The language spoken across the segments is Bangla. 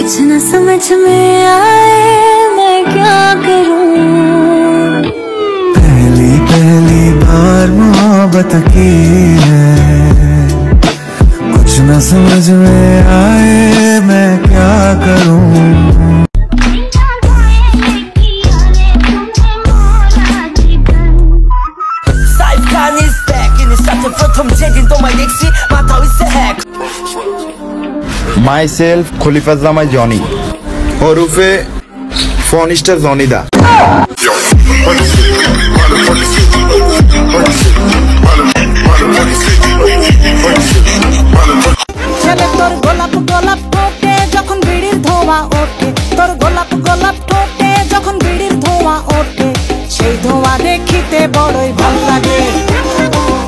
कुछ न समझ में आए मैं क्या करूं। पहली पहली बार मोहब्बत की है, कुछ न समझ में आए मैं क्या करूं। Myself Khalifa Zamai Johnny ওরফে ফনিস্টার জনিদা। ছেলে তোর গোলাপ গোলাপ ঠোঁটে যখন বিড়ির ধোঁয়া ওঠে, তোর গোলাপ গোলাপ ঠোঁটে যখন বিড়ির ধোঁয়া ওঠে, সেই ধোঁয়া দেখিতে বড়ই ভাল লাগে,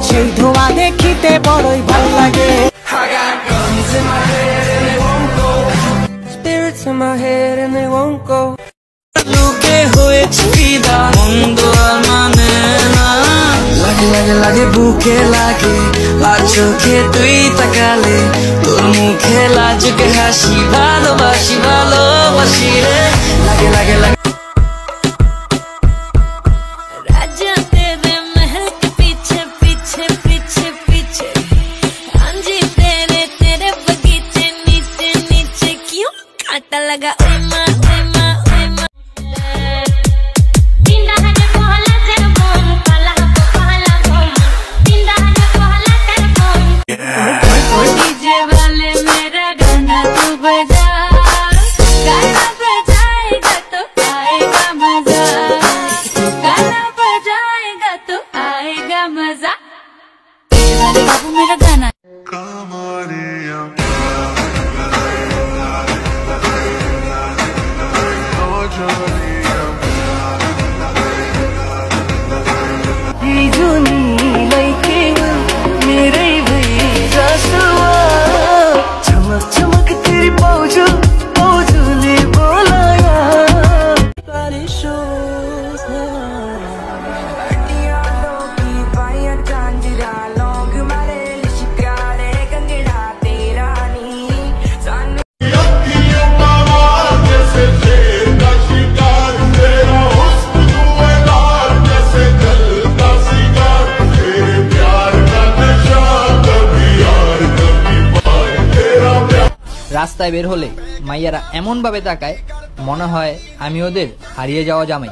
সেই ধোঁয়া দেখিতে বড়ই ভাল লাগে। Spirits in my head and they won't go. লুকে হয়েছে ফিদা মন্দ আর মানে না, লাগে লাগে লাগে বুকে লাগে, আর চোখে তুই তাকালে তোর মুখে লাজুকে হাসি, ভালোবাসি ভালোবাসি রে, লাগে লাগে লাগে। लगा डीजे वाले मेरा गाना तू बजा, गाना बजाएगा तो आएगा मजा, गाना बजाएगा तो आएगा मजा। बाबू मेरा गाना রাস্তায় বের হলে মাইয়ারা এমন ভাবে তাকায় মনে হয় আমি ওদের হারিয়ে যাওয়া জামাই।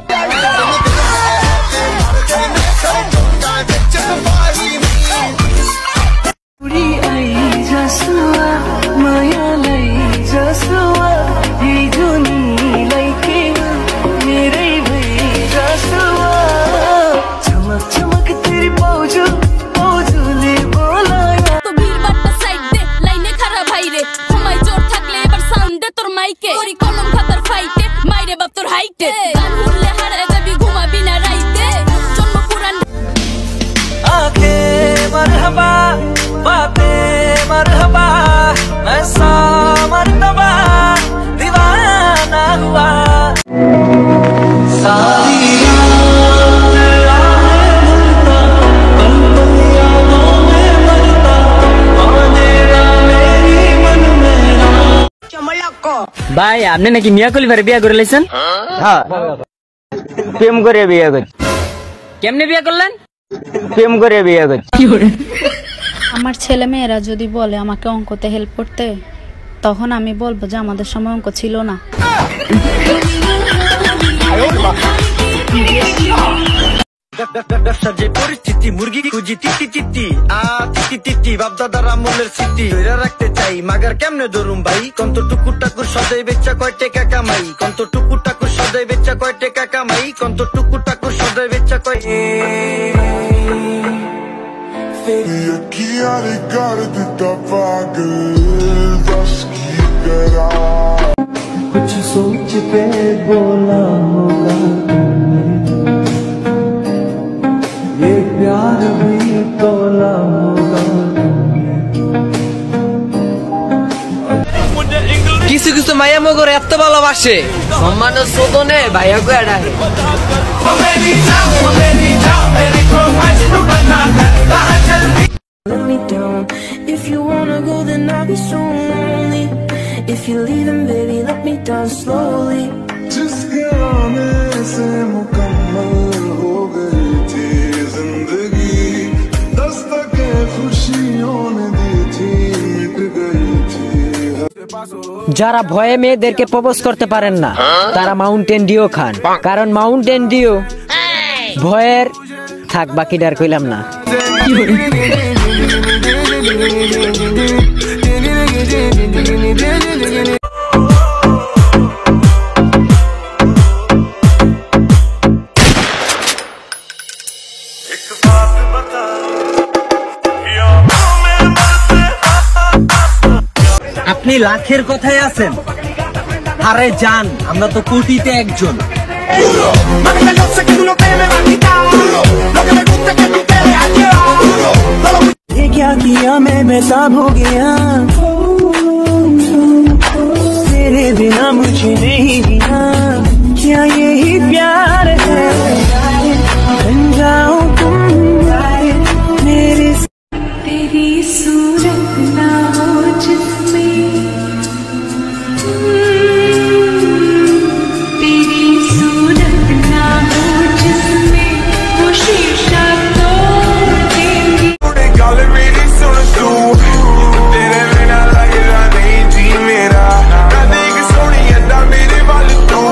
ভাই আপনি নাকি মিয়া খলিফার বিয়া করে লাইছেন? হ্যাঁ, প্রেম করে বিয়া করছি। কেমনে বিয়া করলেন? প্রেম করে বিয়া করছি। আমার ছেলে মেয়েরা যদি বলে আমাকে অঙ্কতে হেল্প করতে, তখন আমি বলবো যে আমাদের সময় অঙ্ক ছিল না। ব্যবসার যে পরিস্থিতি, মুরগি খুঁজি তিতি তিতি তিতি তিতি, বাপদাদার আমলের স্মৃতি ধরে রাখতে চাই, মাগার কেমনে ধরুম ভাই, কন্ত টুকুর টাকুর সদাই বেচা কয় টাকা কামাই, কন্ত টুকুর টাকুর সদাই বেচা কয় টাকা কামাই, কন্ত টুকুর টাকুর সদাই বেচা কয়। कुछ सोच के बोला होगा तुमने, ये प्यार भी तोला होगा तुमने। কিছু কিছু মাইয়া মগর এত ভালোবাসে, সম্মানের শোধনে ভাইয়া কো এডায়। Let me down. If you wanna go, then I'll be so lonely. If you're leaving, baby, let me down slowly. जिसके आने से मुकम्मल हो गई थी जिंदगी, दस्तके खुशियों ने दी थी, मिट गई थी। যারা ভয়ে মেয়েদেরকে প্রপোজ করতে পারেন না তারা মাউন্টেন ডিউ খান, কারণ মাউন্টেন ডিউ ভয়ের থাক, বাকিটার কইলাম না। আপনি লাখের কথায় আছেন, আরে জান আমরা তো কোটিতে একজন। क्या किया मैं बेताब हो गया, तेरे बिना मुझे नहीं जिया, क्या यही प्यार है, बन जाओ तुम मेरे। तेरी सूरत ना हो जिसमें, तेरी सूरत ना हो जिसमें वो शीशा तोड़ देंगी। गल मेरी सुन तू, तेरे बिना लगदा नहीं जी मेरा, कदे एक सोहनी अदा मेरे वाल तू,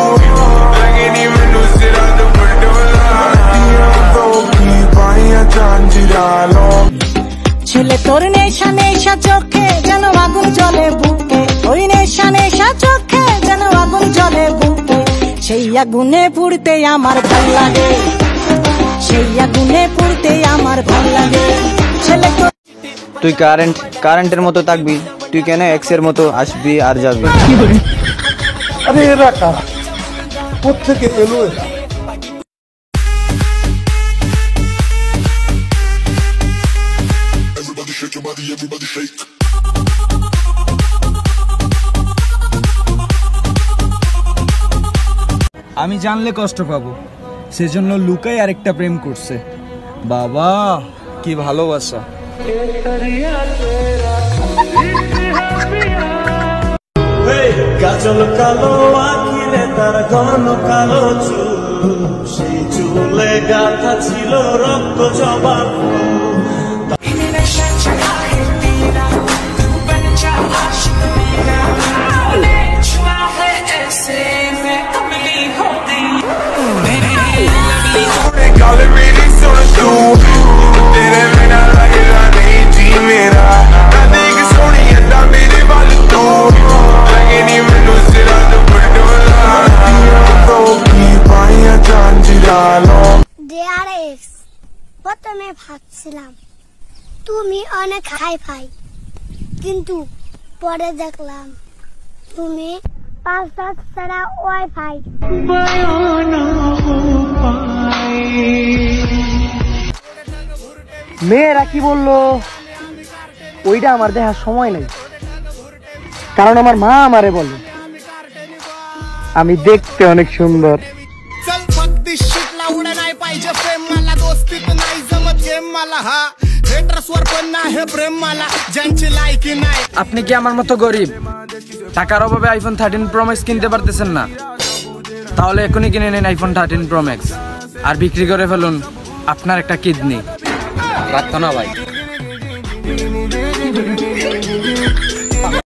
लगे नी मैनू सिरा तो बड़ोला, तो की पाइया झांझरा लो। ছেলে তোর নেশা নেশা চোখে যেন আগুন জ্বলে বুকে, ওই নেশা নেশা চোখে যেন আগুন জ্বলে বুকে, সেই আগুনে পুড়তে আমার ভাল লাগে, সেই আগুনে পুড়তে আমার ভাল লাগে। ছেলে তোর তুই কারেন্টের মতো থাকবি, তুই কেন এক্সের মতো আসবি আর যাবি। আরে এরা কারা, কোত্থেকে এলো এরা? আমি জানলে কষ্ট পাবো, সেজন্য লুকাই আরেকটা প্রেম করছে। বাবা কি ভালোবাসা। গাজল কালো আখিরে তার ঘন কালো চুল, সেই চুলে গাথা ছিল রক্ত জবা ফুল। गल मेरी सुन तू, तेरे बिना लगदा नहीं जी मेरा, कदे एक सोहनी अदा मेरे वाल तू, लगे नी मैनू सिरा तो बड़ोला, तो की पाइया झांझरा लो। ডিআরএক্স, প্রথমে ভাবছিলাম তুমি অনেক হাই ফাই, কিন্তু পরে দেখলাম তুমি 5 ছাড়া ওয়াইফাই। মেয়েরা কি বললো ওইটা আমার দেখার সময় নেই, কারণ আমার মা আমারে বলে আমি দেখতে অনেক সুন্দর। আপনি কি আমার মতো গরিব, টাকার অভাবে আইফোন 13 প্রো ম্যাক্স কিনতে পারতেছেন না? তাহলে এখনই কিনে নিন আইফোন 13 প্রো ম্যাক্স আর বিক্রি করে ফেলুন আপনার একটা কিডনি। রাখতো না ভাই।